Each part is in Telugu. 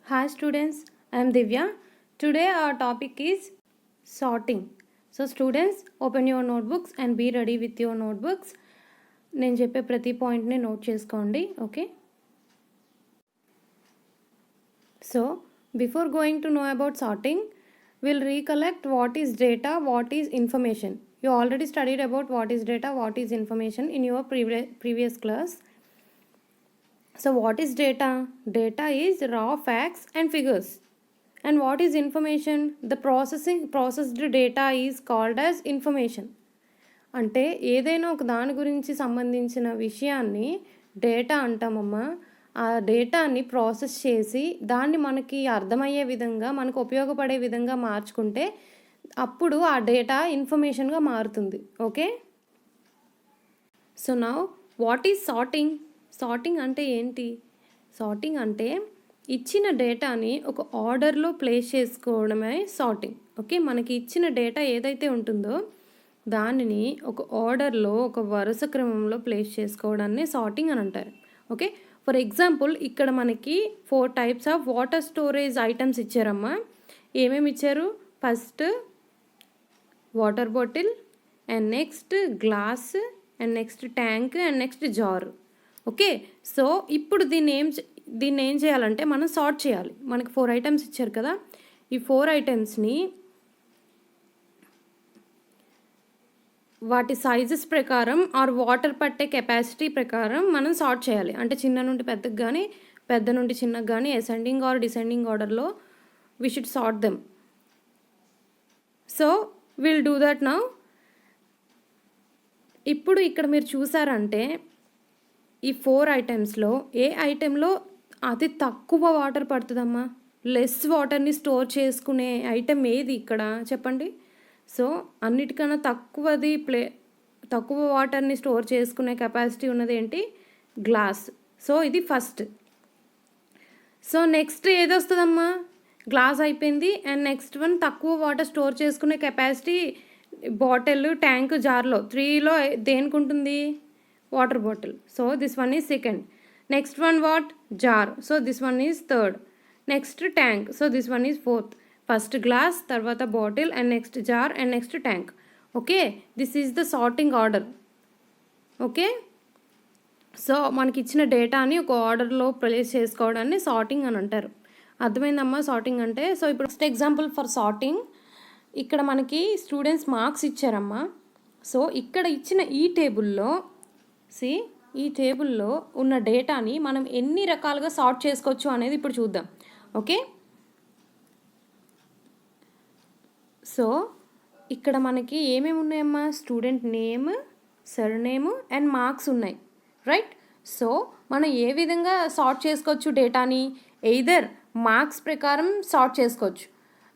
Hi students, I am Divya. Today our topic is sorting. So students, open your notebooks and be ready with your notebooks. నేను చెప్పే ప్రతి పాయింట్ని నోట్ చేసుకోండి. Okay, so before going to know about sorting, we'll recollect what is data, what is information. You already studied about what is data, what is information in your previous class. So what is data? Data is raw facts and figures. And what is information? The processed data is called as information. అంటే ఏదైనా ఒక దాని గురించి సంబంధించిన విషయాన్ని డేటా అంటామమ్మా. ఆ డేటాని ప్రాసెస్ చేసి దాన్ని మనకి అర్థమయ్యే విధంగా, మనకు ఉపయోగపడే విధంగా మార్చుకుంటే అప్పుడు ఆ డేటా ఇన్ఫర్మేషన్గా మారుతుంది. Okay, so now what is sorting? Sorting అంటే ఏంటి? సార్టింగ్ అంటే ఇచ్చిన డేటాని ఒక ఆర్డర్లో ప్లేస్ చేసుకోవడమే సార్టింగ్. ఓకే, మనకి ఇచ్చిన డేటా ఏదైతే ఉంటుందో దానిని ఒక ఆర్డర్లో, ఒక వరుస క్రమంలో ప్లేస్ చేసుకోవడాన్ని సార్టింగ్ అని అంటారు. ఓకే, ఫర్ ఎగ్జాంపుల్ ఇక్కడ మనకి 4 types of water storage items ఇచ్చారమ్మా. ఏమేమి ఇచ్చారు? First water bottle, and next glass, and next tank, and next jar. Okay, so ఇప్పుడు దీన్ని ఏం చేయాలంటే మనం సార్ట్ చేయాలి. మనకి 4 items ఇచ్చారు కదా, ఈ 4 itemsని వాటి సైజెస్ ప్రకారం ఆర్ వాటర్ పట్టే కెపాసిటీ ప్రకారం మనం సార్ట్ చేయాలి. అంటే చిన్న నుండి పెద్దకు కానీ, పెద్ద నుండి చిన్నకు కానీ, అసెండింగ్ ఆర్ డిసెండింగ్ ఆర్డర్లో we should sort them. So will do that now. ఇప్పుడు ఇక్కడ మీరు చూసారంటే ఈ 4 items-లో ఏ ఐటెంలో అతి తక్కువ వాటర్ పడుతుందమ్మా? లెస్ వాటర్ని స్టోర్ చేసుకునే ఐటెం ఏది ఇక్కడ చెప్పండి? సో అన్నిటికన్నా తక్కువ వాటర్ని స్టోర్ చేసుకునే కెపాసిటీ ఉన్నది ఏంటి? గ్లాస్. సో ఇది ఫస్ట్. సో నెక్స్ట్ ఏది వస్తుందమ్మా? గ్లాస్ అయిపోయింది. అండ్ నెక్స్ట్ వన్ తక్కువ వాటర్ స్టోర్ చేసుకునే కెపాసిటీ బాటిల్, ట్యాంక్, జార్లో 3లో దేనికి ఉంటుంది? Water bottle. So this one is second. Next one what? Jar. So this one is third. Next tank. So this one is fourth. First glass, తర్వాత bottle, and next jar, and next tank. Okay, this is the sorting order. Okay, so మనకి ఇచ్చిన డేటాని ఒక ఆర్డర్లో ప్లేస్ చేసుకోవడాన్ని సార్టింగ్ అని అంటారు. అర్థమైందమ్మా సార్టింగ్ అంటే? సో ఇప్పుడు ఫస్ట్ ఎగ్జాంపుల్ ఫర్ సార్టింగ్. ఇక్కడ మనకి స్టూడెంట్స్ మార్క్స్ ఇచ్చారమ్మా. సో ఇక్కడ ఇచ్చిన ఈ టేబుల్లో ఈ టేబుల్లో ఉన్న డేటాని మనం ఎన్ని రకాలుగా సార్ట్ చేసుకోవచ్చు అనేది ఇప్పుడు చూద్దాం. ఓకే, సో ఇక్కడ మనకి ఏమేమి ఉన్నాయమ్మా? Student name, surname, and marks ఉన్నాయి, రైట్? సో మనం ఏ విధంగా సార్ట్ చేసుకోవచ్చు డేటాని? ఎయిదర్ మార్క్స్ ప్రకారం సార్ట్ చేసుకోవచ్చు.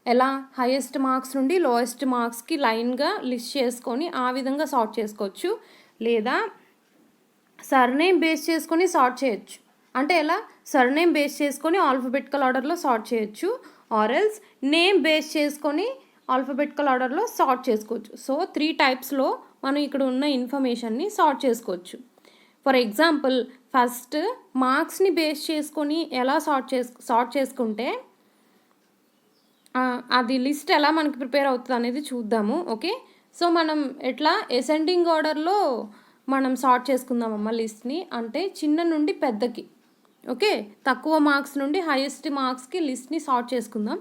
ఎలా? హైయెస్ట్ మార్క్స్ నుండి లోయెస్ట్ మార్క్స్కి లైన్గా లిస్ట్ చేసుకొని ఆ విధంగా సార్ట్ చేసుకోవచ్చు. లేదా సర్నేమ్ బేస్ చేసుకొని సార్ట్ చేయొచ్చు. అంటే ఎలా? సర్నేమ్ బేస్ చేసుకొని ఆల్ఫబెటికల్ ఆర్డర్లో సార్ట్ చేయొచ్చు. ఆర్ ఎల్స్ నేమ్ బేస్ చేసుకొని ఆల్ఫబెటికల్ ఆర్డర్లో సార్ట్ చేసుకోవచ్చు. సో 3 typesలో మనం ఇక్కడ ఉన్న ఇన్ఫర్మేషన్ని సార్ట్ చేసుకోవచ్చు. ఫర్ ఎగ్జాంపుల్ ఫస్ట్ మార్క్స్ని బేస్ చేసుకొని ఎలా సార్ట్ చేసుకుంటే అది లిస్ట్ ఎలా మనకి ప్రిపేర్ అవుతుంది అనేది చూద్దాము. ఓకే, సో మనం ఎట్లా అసెండింగ్ ఆర్డర్లో మనం సార్ట్ చేసుకుందామమ్మా లిస్ట్ని. అంటే చిన్న నుండి పెద్దకి. ఓకే, తక్కువ మార్క్స్ నుండి హైయెస్ట్ మార్క్స్కి లిస్ట్ని సార్ట్ చేసుకుందాం.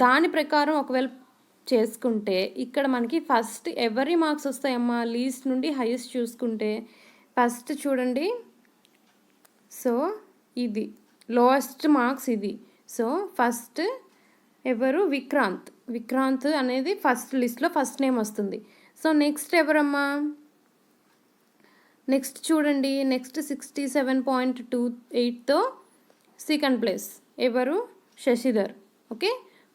దాని ప్రకారం ఒకవేళ చేసుకుంటే ఇక్కడ మనకి ఫస్ట్ ఎవరి మార్క్స్ వస్తాయమ్మా? లీస్ట్ నుండి హైయెస్ట్ చూసుకుంటే ఫస్ట్ చూడండి. సో ఇది లోయెస్ట్ మార్క్స్ ఇది. సో ఫస్ట్ ఎవరు? విక్రాంత్ అనేది ఫస్ట్ లిస్ట్లో ఫస్ట్ నేమ్ వస్తుంది. సో నెక్స్ట్ ఎవరమ్మా? నెక్స్ట్ చూడండి, నెక్స్ట్ 67.28తో సెకండ్ ప్లేస్ ఎవరు? Shashidhar. Okay,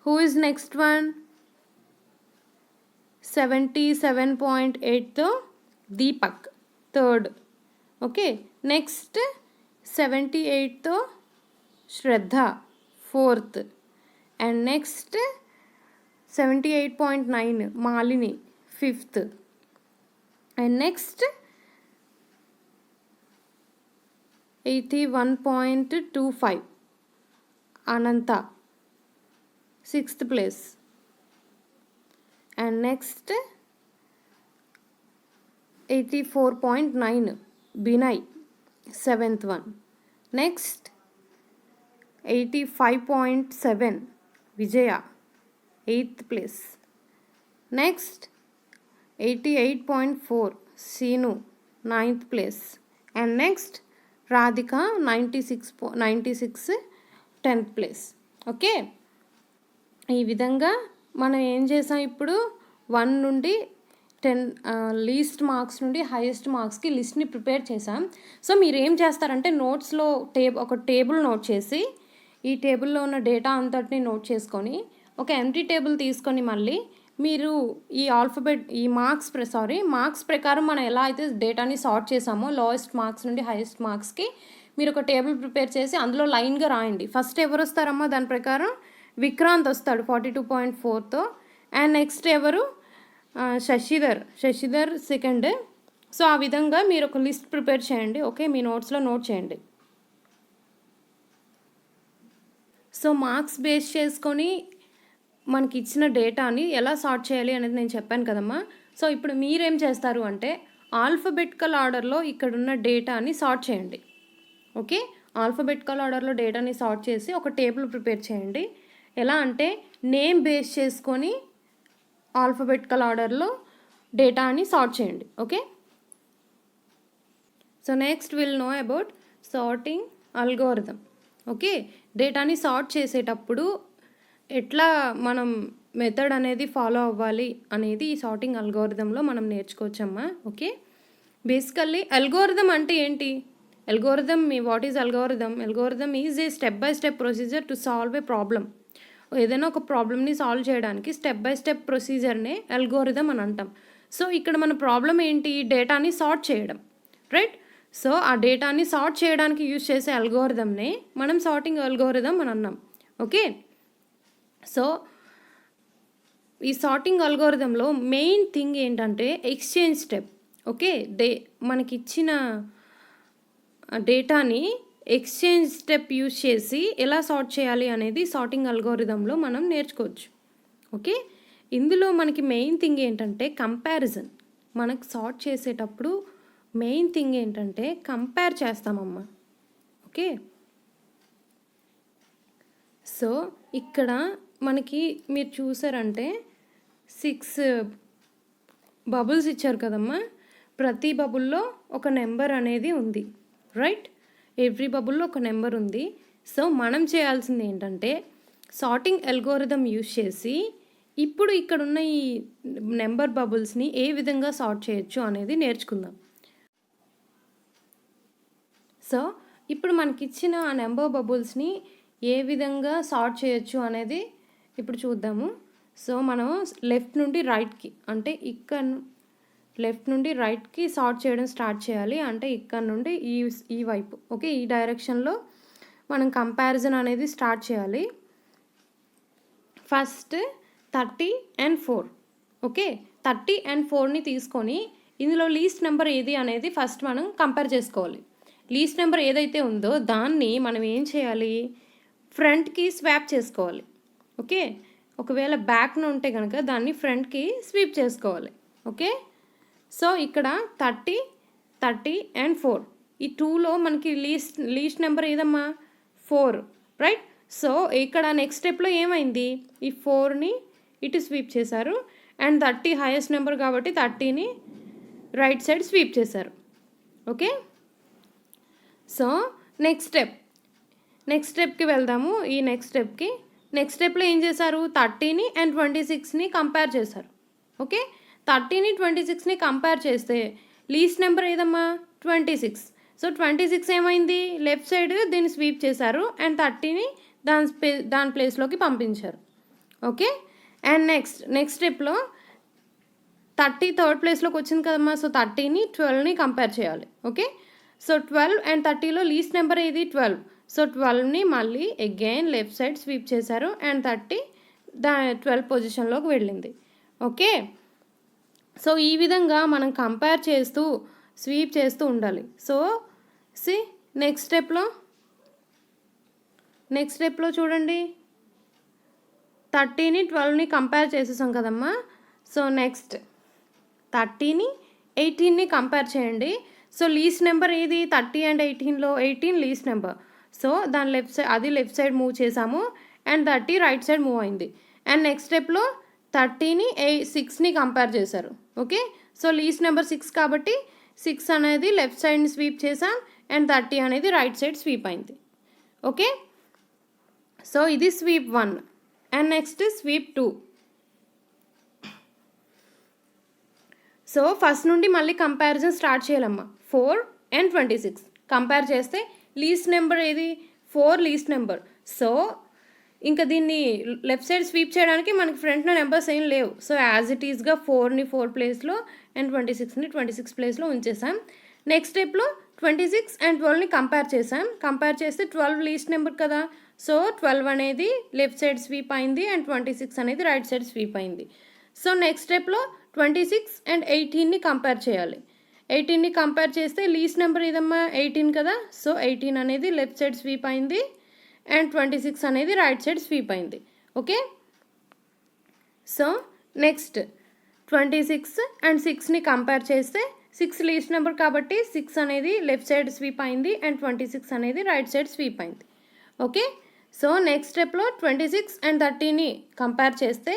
who is next one? 77.8తో దీపక్, థర్డ్. ఓకే, నెక్స్ట్ 78తో Shraddha, fourth. And next 78.9 Malini, fifth. And next 81.25 Anantha 6th place. And next 84.9 Binay 7th one. Next 85.7 Vijaya 8th place. Next 88.4 Sinu 9th place. And next Radhika 96 10th place. Okay, ఈ విధంగా మనం ఏం చేసాం, ఇప్పుడు 1 నుండి 10 లీస్ట్ మార్క్స్ నుండి హైయెస్ట్ మార్క్స్కి లిస్ట్ని ప్రిపేర్ చేసాం. సో మీరు ఏం చేస్తారంటే నోట్స్లో ఒక టేబుల్ నోట్ చేసి ఈ టేబుల్లో ఉన్న డేటా అంతటిని నోట్ చేసుకొని ఒక ఎంటీ టేబుల్ తీసుకొని మళ్ళీ మీరు ఈ మార్క్స్ ప్రకారం మనం ఎలా అయితే డేటాని సార్ట్ చేసామో లోయెస్ట్ మార్క్స్ నుండి హైయెస్ట్ మార్క్స్కి మీరు ఒక టేబుల్ ప్రిపేర్ చేసి అందులో లైన్గా రాయండి. ఫస్ట్ ఎవరు వస్తారమ్మా, దాని ప్రకారం విక్రాంత్ వస్తాడు 42.4తో. అండ్ నెక్స్ట్ ఎవరు, శశిధర్ సెకండ్. సో ఆ విధంగా మీరు ఒక లిస్ట్ ప్రిపేర్ చేయండి. ఓకే, మీ నోట్స్లో నోట్ చేయండి. సో మార్క్స్ బేస్ చేసుకొని మనకి ఇచ్చిన డేటాని ఎలా సార్ట్ చేయాలి అనేది నేను చెప్పాను కదమ్మా. సో ఇప్పుడు మీరేం చేస్తారు అంటే ఆల్ఫబెటికల్ ఆర్డర్లో ఇక్కడున్న డేటాని సార్ట్ చేయండి. ఓకే, ఆల్ఫబెటికల్ ఆర్డర్లో డేటాని సార్ట్ చేసి ఒక టేబుల్ ప్రిపేర్ చేయండి. ఎలా అంటే నేమ్ బేస్ చేసుకొని ఆల్ఫబెటికల్ ఆర్డర్లో డేటాని సార్ట్ చేయండి. Okay, so next will know about sorting algorithm. Okay, డేటాని సార్ట్ చేసేటప్పుడు ఎట్లా మనం మెథడ్ అనేది ఫాలో అవ్వాలి అనేది ఈ సార్టింగ్ అల్గోరిథంలో మనం నేర్చుకోవచ్చమ్మా. ఓకే, బేసికల్లీ అల్గోరిథం అంటే ఏంటి? What is algorithm? Algorithm is a step by step procedure to solve A problem. ఏదైనా ఒక ప్రాబ్లమ్ని సాల్వ్ చేయడానికి స్టెప్ బై స్టెప్ ప్రొసీజర్నే అల్గోరిథం అని అంటాం. సో ఇక్కడ మన ప్రాబ్లం ఏంటి? డేటాని సార్ట్ చేయడం, రైట్? సో ఆ డేటాని సార్ట్ చేయడానికి యూజ్ చేసే అల్గోరిథంనే మనం సార్టింగ్ అల్గోరిథం అని అన్నాం. ఓకే, సో ఈ సార్టింగ్ అల్గోరిథంలో మెయిన్ థింగ్ ఏంటంటే ఎక్స్చేంజ్ స్టెప్. ఓకే, మనకిచ్చిన డేటాని ఎక్స్చేంజ్ స్టెప్ యూజ్ చేసి ఎలా సార్ట్ చేయాలి అనేది సార్టింగ్ అల్గోరిథంలో మనం నేర్చుకోవచ్చు. ఓకే, ఇందులో మనకి మెయిన్ థింగ్ ఏంటంటే కంపారిజన్. మనకు సార్ట్ చేసేటప్పుడు మెయిన్ థింగ్ ఏంటంటే కంపేర్ చేస్తామమ్మా. ఓకే, సో ఇక్కడ మనకి మీరు చూసారంటే 6 బబుల్స్ ఇచ్చారు కదమ్మా. ప్రతి బబుల్లో ఒక నెంబర్ అనేది ఉంది, రైట్? ఎవ్రీ బబుల్లో ఒక నెంబర్ ఉంది. సో మనం చేయాల్సింది ఏంటంటే సార్టింగ్ అల్గోరిథం యూజ్ చేసి ఇప్పుడు ఇక్కడ ఉన్న ఈ నెంబర్ బబుల్స్ని ఏ విధంగా సార్ట్ చేయొచ్చు అనేది నేర్చుకుందాం. సో ఇప్పుడు మనకిచ్చిన ఆ నెంబర్ బబుల్స్ని ఏ విధంగా సార్ట్ చేయొచ్చు అనేది ఇప్పుడు చూద్దాము. సో మనం లెఫ్ట్ నుండి రైట్కి, అంటే ఇక్కడ లెఫ్ట్ నుండి రైట్కి సార్ట్ చేయడం స్టార్ట్ చేయాలి. అంటే ఇక్కడ నుండి ఈ వైపు, ఓకే, ఈ డైరెక్షన్లో మనం కంపారిజన్ అనేది స్టార్ట్ చేయాలి. First 30 and 4. ఓకే, 30 and 4ని తీసుకొని ఇందులో లీస్ట్ నెంబర్ ఏది అనేది ఫస్ట్ మనం కంపేర్ చేసుకోవాలి. లీస్ట్ నెంబర్ ఏదైతే ఉందో దాన్ని మనం ఏం చేయాలి, ఫ్రంట్కి స్వాప్ చేసుకోవాలి. ఓకే, ఒకవేళ బ్యాక్ను ఉంటే కనుక దాన్ని ఫ్రంట్కి స్వీప్ చేసుకోవాలి. ఓకే, సో ఇక్కడ 30 and 4 ఈ 2లో మనకి లీస్ట్ నెంబర్ ఏదమ్మా 4, రైట్? సో ఇక్కడ నెక్స్ట్ స్టెప్లో ఏమైంది, ఈ 4ని ఇటు స్వీప్ చేశారు అండ్ 30 హైయెస్ట్ నెంబర్ కాబట్టి 30ని రైట్ సైడ్ స్వీప్ చేశారు. ఓకే, సో నెక్స్ట్ స్టెప్కి వెళ్దాము. ఈ నెక్స్ట్ స్టెప్లో ఏం చేశారు, 30ని and 26ని కంపేర్ చేశారు. ఓకే, 30ని 26ని కంపేర్ చేస్తే లీస్ట్ నెంబర్ ఏదమ్మా 26. సో 26 ఏమైంది, లెఫ్ట్ సైడ్ దీన్ని స్వీప్ చేశారు అండ్ 30ని దాని ప్లేస్లోకి పంపించారు. ఓకే, అండ్ నెక్స్ట్ స్టెప్లో 30 థర్డ్ ప్లేస్లోకి వచ్చింది కదమ్మా. సో 30ని 12ని కంపేర్ చేయాలి. ఓకే, సో 12 and 30లో లీస్ట్ నెంబర్ ఏది 12. సో 12ని మళ్ళీ అగైన్ లెఫ్ట్ సైడ్ స్వీప్ చేశారు అండ్ 30 12 పొజిషన్లోకి వెళ్ళింది. ఓకే, సో ఈ విధంగా మనం కంపేర్ చేస్తూ స్వీప్ చేస్తూ ఉండాలి. సో నెక్స్ట్ స్టెప్లో నెక్స్ట్ స్టెప్లో చూడండి 30ని 12ని కంపేర్ చేసేసాం కదమ్మా. సో నెక్స్ట్ 30ని 18ని కంపేర్ చేయండి. సో లీస్ట్ నెంబర్ ఏది 30 అండ్ 18లో 18 లీస్ట్ నెంబర్. సో దాని లెఫ్ట్ సైడ్ మూవ్ చేసాము అండ్ 30 రైట్ సైడ్ మూవ్ అయింది. అండ్ నెక్స్ట్ స్టెప్లో 30ని 6ని కంపేర్ చేశారు. ఓకే, సో లీస్ట్ నెంబర్ 6 కాబట్టి 6 అనేది లెఫ్ట్ సైడ్ని స్వీప్ చేసాం అండ్ 30 అనేది రైట్ సైడ్ స్వీప్ అయింది. ఓకే, సో ఇది sweep 1 and next sweep 2. So first నుండి మళ్ళీ కంపారిజన్ స్టార్ట్ చేయాలమ్మా. 4 అండ్ 26 కంపేర్ చేస్తే లీస్ట్ నెంబర్ ఏది 4 లీస్ట్ నెంబర్. సో ఇంకా దీన్ని లెఫ్ట్ సైడ్ స్వీప్ చేయడానికి మనకి ఫ్రంట్లో నెంబర్స్ ఏం లేవు. సో యాజ్ ఇట్ ఈస్గా 4ని 4 ప్లేస్లో అండ్ 26ని 26 ప్లేస్లో ఉంచేసాం. నెక్స్ట్ స్టెప్లో 26 అండ్ 12ని కంపేర్ చేసాం. కంపేర్ చేస్తే 12 లీస్ట్ నెంబర్ కదా. సో 12 అనేది లెఫ్ట్ సైడ్ స్వీప్ అయింది అండ్ 26 అనేది రైట్ సైడ్ స్వీప్ అయింది. సో నెక్స్ట్ స్టెప్లో 26 అండ్ 18ని కంపేర్ చేయాలి. 18ని కంపేర్ చేస్తే లీస్ట్ నెంబర్ ఏదమ్మా 18 కదా. సో 18 అనేది లెఫ్ట్ సైడ్ స్వీప్ అయింది అండ్ 26 అనేది రైట్ సైడ్ స్వీప్ అయింది. ఓకే, సో నెక్స్ట్ 26 అండ్ 6ని కంపేర్ చేస్తే 6 లీస్ట్ నెంబర్ కాబట్టి 6 అనేది లెఫ్ట్ సైడ్ స్వీప్ అయింది అండ్ 26 అనేది రైట్ సైడ్ స్వీప్ అయింది. ఓకే, సో నెక్స్ట్ స్టెప్లో 26 అండ్ 30ని కంపేర్ చేస్తే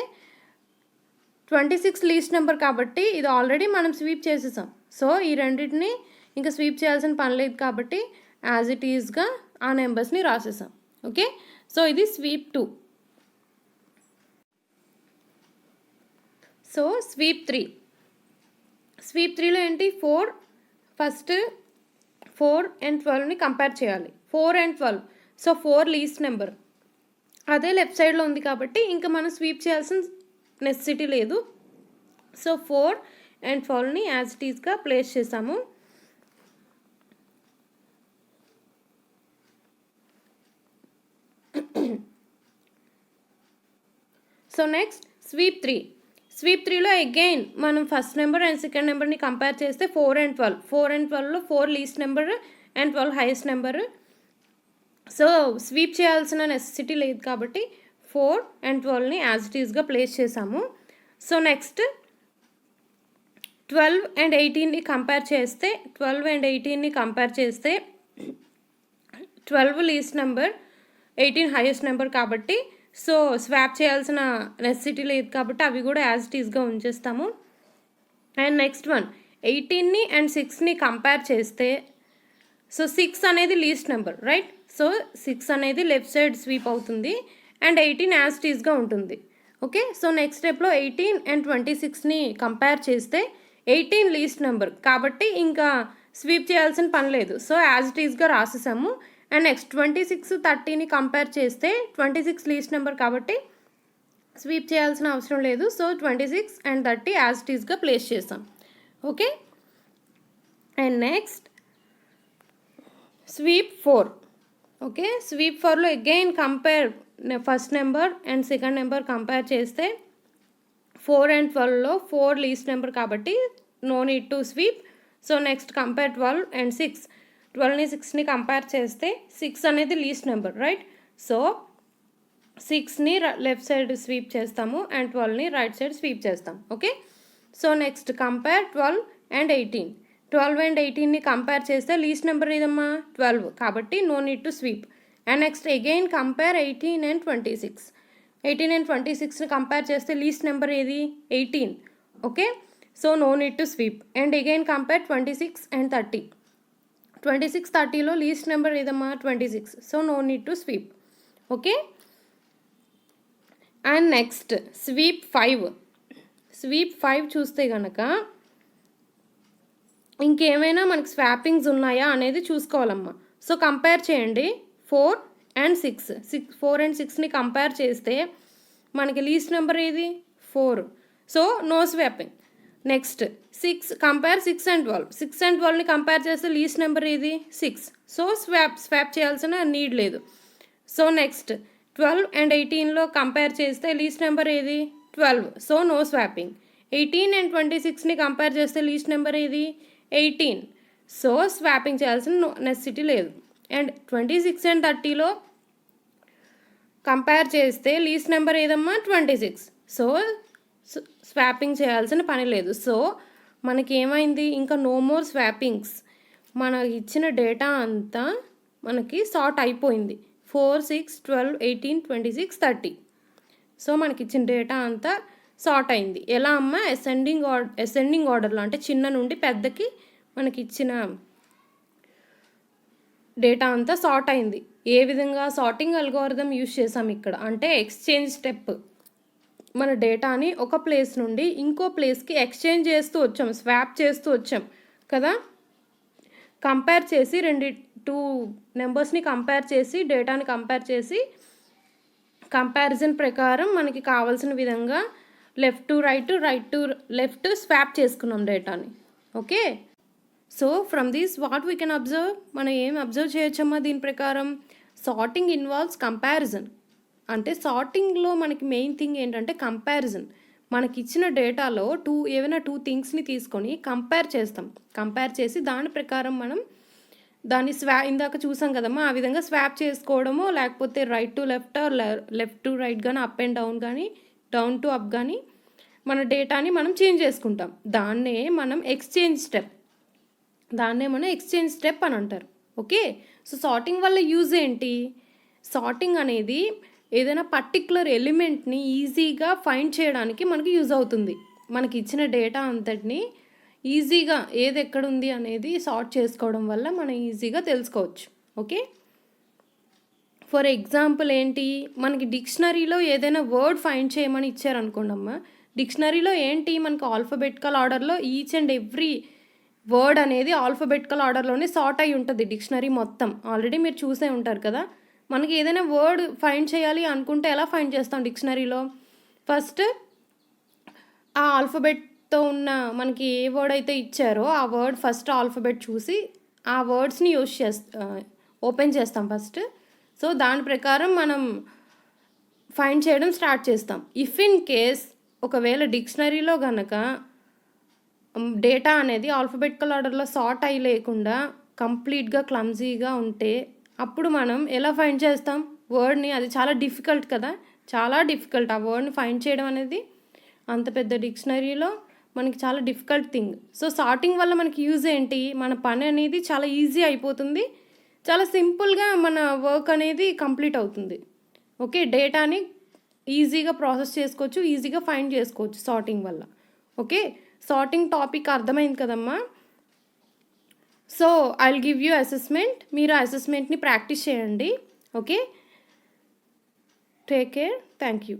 26 లీస్ట్ నెంబర్ కాబట్టి ఇది ఆల్రెడీ మనం స్వీప్ చేసేసాం. సో ఈ రెండింటిని ఇంకా స్వీప్ చేయాల్సిన పని లేదు కాబట్టి యాజ్ ఇట్ ఈస్గా ఆ నెంబర్స్ని రాసేసాం. ఓకే, సో ఇది స్వీప్ 2. So sweep 3. స్వీప్ 3లో ఏంటి 4 ఫస్ట్ 4 అండ్ 12ని కంపేర్ చేయాలి. 4 అండ్ 12 సో 4 లీస్ట్ నెంబర్ అదే లెఫ్ట్ సైడ్లో ఉంది కాబట్టి ఇంకా మనం స్వీప్ చేయాల్సిన నెసెసిటీ లేదు. సో 4 అండ్ 12ని యాజ్ ఇట్ ఈస్గా ప్లేస్ చేసాము. So next sweep 3. స్వీప్ 3లో అగైన్ మనం ఫస్ట్ నెంబర్ అండ్ సెకండ్ నెంబర్ని కంపేర్ చేస్తే 4 అండ్ 12. 4 అండ్ 12లో 4 least number and 12 highest number. So sweep చేయాల్సిన నెసెసిటీ లేదు కాబట్టి 4 అండ్ 12ని యాజ్ ఇట్ ఈస్గా ప్లేస్ చేసాము. సో నెక్స్ట్ 12 అండ్ 18ని కంపేర్ చేస్తే 12 అండ్ 18ని కంపేర్ చేస్తే 12 లీస్ట్ నెంబర్ 18 హైయెస్ట్ నెంబర్ కాబట్టి సో స్వాప్ చేయాల్సిన నెసెసిటీ లేదు కాబట్టి అవి కూడా యాజ్ ఇట్ ఈస్గా ఉంచేస్తాము. అండ్ నెక్స్ట్ వన్ 18ని అండ్ 6ని కంపేర్ చేస్తే సో 6 అనేది లీస్ట్ నెంబర్ రైట్. సో 6 అనేది లెఫ్ట్ సైడ్ స్వీప్ అవుతుంది అండ్ 18 యాజ్ ఇట్ ఈస్గా ఉంటుంది. ఓకే, సో నెక్స్ట్ స్టెప్లో 18 అండ్ 26ని కంపేర్ చేస్తే 18 లీస్ట్ నెంబర్ కాబట్టి ఇంకా స్వీప్ చేయాల్సిన పని లేదు. సో యాజ్ ఇట్ ఈస్గా రాసేసాము. అండ్ నెక్స్ట్ 26 30ని కంపేర్ చేస్తే 26 లీస్ట్ నెంబర్ కాబట్టి స్వీప్ చేయాల్సిన అవసరం లేదు. సో 26 అండ్ 30 యాజ్ ఇట్ ఈస్గా ప్లేస్ చేసాం. Okay, and next sweep 4. Okay, sweep 4లో again compare first number and second number compare చేస్తే 4 అండ్ 12లో 4 లీస్ట్ నెంబర్ కాబట్టి no need to sweep. So next compare 12 and 6. 12ని 6ని కంపేర్ చేస్తే 6 అనేది లీస్ట్ నెంబర్ రైట్. సో 6ని లెఫ్ట్ సైడ్ స్వీప్ చేస్తాము అండ్ 12ని రైట్ సైడ్ స్వీప్ చేస్తాం. Okay, so next compare 12 and 18. 12 and 18ని కంపేర్ చేస్తే లీస్ట్ నెంబర్ ఏదమ్మా 12 కాబట్టి no need to sweep. And next again compare 18 and 26. 18 and 26ని కంపేర్ చేస్తే లీస్ట్ నెంబర్ ఏది 18. Okay, so no need to sweep. And again compare 26 and 30. 26 30లో లీస్ట్ నెంబర్ ఏదమ్మా 26. So no need to sweep. Okay, and next sweep 5. Sweep 5 చూస్తే కనుక ఇంకేమైనా మనకి స్వాపింగ్స్ ఉన్నాయా అనేది చూసుకోవాలమ్మా. సో కంపేర్ చేయండి 4 అండ్ 6. 4 అండ్ 6ని కంపేర్ చేస్తే మనకి లీస్ట్ నెంబర్ ఏది 4. So no swapping. Next 6 compare 6 and 12. 6 and 12ని కంపేర్ చేస్తే లీస్ట్ నెంబర్ ఏది 6. సో స్వాప్ చేయాల్సిన నీడ్ లేదు. సో నెక్స్ట్ 12 అండ్ 18లో కంపేర్ చేస్తే లీస్ట్ నెంబర్ ఏది 12. So no swapping. 18 అండ్ 26ని కంపేర్ చేస్తే లీస్ట్ నెంబర్ ఏది 18. సో స్వాపింగ్ చేయాల్సిన నెసెసిటీ లేదు. అండ్ 26 అండ్ 30లో కంపేర్ చేస్తే లీస్ట్ నెంబర్ ఏదమ్మా 26. సో స్వాపింగ్ చేయాల్సిన పని లేదు. సో మనకి ఏమైంది, ఇంకా నో మోర్ స్వాపింగ్స్. మనకి ఇచ్చిన డేటా అంతా మనకి సార్ట్ అయిపోయింది. 4, 6, 12, 18, 26, 30. సో మనకి ఇచ్చిన డేటా అంతా సార్ట్ అయింది. ఎలా అమ్మ, అసెండింగ్ ఆర్డర్లో, అంటే చిన్న నుండి పెద్దకి మనకి ఇచ్చిన డేటా అంతా సార్ట్ అయింది. ఏ విధంగా సార్టింగ్ అల్గోరిథం యూజ్ చేసాం ఇక్కడ అంటే ఎక్స్చేంజ్ స్టెప్. మన డేటాని ఒక ప్లేస్ నుండి ఇంకో ప్లేస్కి ఎక్స్చేంజ్ చేస్తూ వచ్చాం, స్వాప్ చేస్తూ వచ్చాం కదా. కంపేర్ చేసి 2 నెంబర్స్ని కంపేర్ చేసి డేటాని కంపేర్ చేసి కంపారిజన్ ప్రకారం మనకి కావాల్సిన విధంగా left to right, right to left swap చేసుకున్నాం డేటాని. Okay, so from this what we can observe, మనం ఏం అబ్జర్వ్ చేయొచ్చమ్మా దీని ప్రకారం? Sorting involves comparison. అంటే సార్టింగ్లో మనకి మెయిన్ థింగ్ ఏంటంటే కంపారిజన్. మనకి ఇచ్చిన డేటాలో ఏవైనా 2 థింగ్స్ని తీసుకొని కంపేర్ చేస్తాం. కంపేర్ చేసి దాని ప్రకారం మనం దాన్ని ఇందాక చూసాం కదమ్మా, ఆ విధంగా స్వాప్ చేసుకోవడమో, లేకపోతే right to left, left to right కానీ, అప్ అండ్ డౌన్ కానీ, డౌన్ టు అప్ కానీ మన డేటాని మనం చేంజ్ చేసుకుంటాం. దాన్నే మనం ఎక్స్చేంజ్ స్టెప్ అని అంటారు. ఓకే, సో సార్టింగ్ వల్ల యూజ్ ఏంటి? సార్టింగ్ అనేది ఏదైనా పర్టిక్యులర్ ఎలిమెంట్ని ఈజీగా ఫైండ్ చేయడానికి మనకి యూజ్ అవుతుంది. మనకి ఇచ్చిన డేటా అంతటిని ఈజీగా ఏది ఎక్కడుంది అనేది సార్ట్ చేసుకోవడం వల్ల మనం ఈజీగా తెలుసుకోవచ్చు. ఓకే, ఫర్ ఎగ్జాంపుల్ ఏంటి, మనకి డిక్షనరీలో ఏదైనా వర్డ్ ఫైండ్ చేయమని ఇచ్చారనుకోండి అమ్మ. డిక్షనరీలో ఏంటి, మనకు ఆల్ఫాబెటికల్ ఆర్డర్లో ఈచ్ అండ్ ఎవ్రీ వర్డ్ అనేది ఆల్ఫాబెటికల్ ఆర్డర్లోనే సార్ట్ అయి ఉంటుంది డిక్షనరీ మొత్తం. ఆల్రెడీ మీరు చూసే ఉంటారు కదా. మనకి ఏదైనా వర్డ్ ఫైండ్ చేయాలి అనుకుంటే ఎలా ఫైండ్ చేస్తాం డిక్షనరీలో? ఫస్ట్ ఆ ఆల్ఫాబెట్తో ఉన్న మనకి ఏ వర్డ్ అయితే ఇచ్చారో ఆ వర్డ్ ఫస్ట్ ఆల్ఫాబెట్ చూసి ఆ వర్డ్స్ని ఓపెన్ చేస్తాం ఫస్ట్. సో దాని ప్రకారం మనం ఫైండ్ చేయడం స్టార్ట్ చేస్తాం. ఇఫ్ ఇన్ కేస్ ఒకవేళ డిక్షనరీలో కనుక డేటా అనేది ఆల్ఫాబెటికల్ ఆర్డర్లో సార్ట్ అయ్యి లేకుండా కంప్లీట్గా క్లమ్జీగా ఉంటే అప్పుడు మనం ఎలా ఫైండ్ చేస్తాం వర్డ్ని? అది చాలా డిఫికల్ట్ కదా, చాలా డిఫికల్ట్. ఆ వర్డ్ని ఫైండ్ చేయడం అనేది అంత పెద్ద డిక్షనరీలో మనకి చాలా డిఫికల్ట్ థింగ్. సో సార్టింగ్ వల్ల మనకి యూజ్ ఏంటి, మన పని అనేది చాలా ఈజీ అయిపోతుంది, చాలా సింపుల్గా మన వర్క్ అనేది కంప్లీట్ అవుతుంది. ఓకే, డేటాని ఈజీగా ప్రాసెస్ చేసుకోవచ్చు, ఈజీగా ఫైండ్ చేసుకోవచ్చు సార్టింగ్ వల్ల. ఓకే, సార్టింగ్ టాపిక్ అర్థమైంది కదమ్మా. So I'll give you assessment, మీరు అసెస్మెంట్ని ప్రాక్టీస్ చేయండి. Okay, take care, thank you.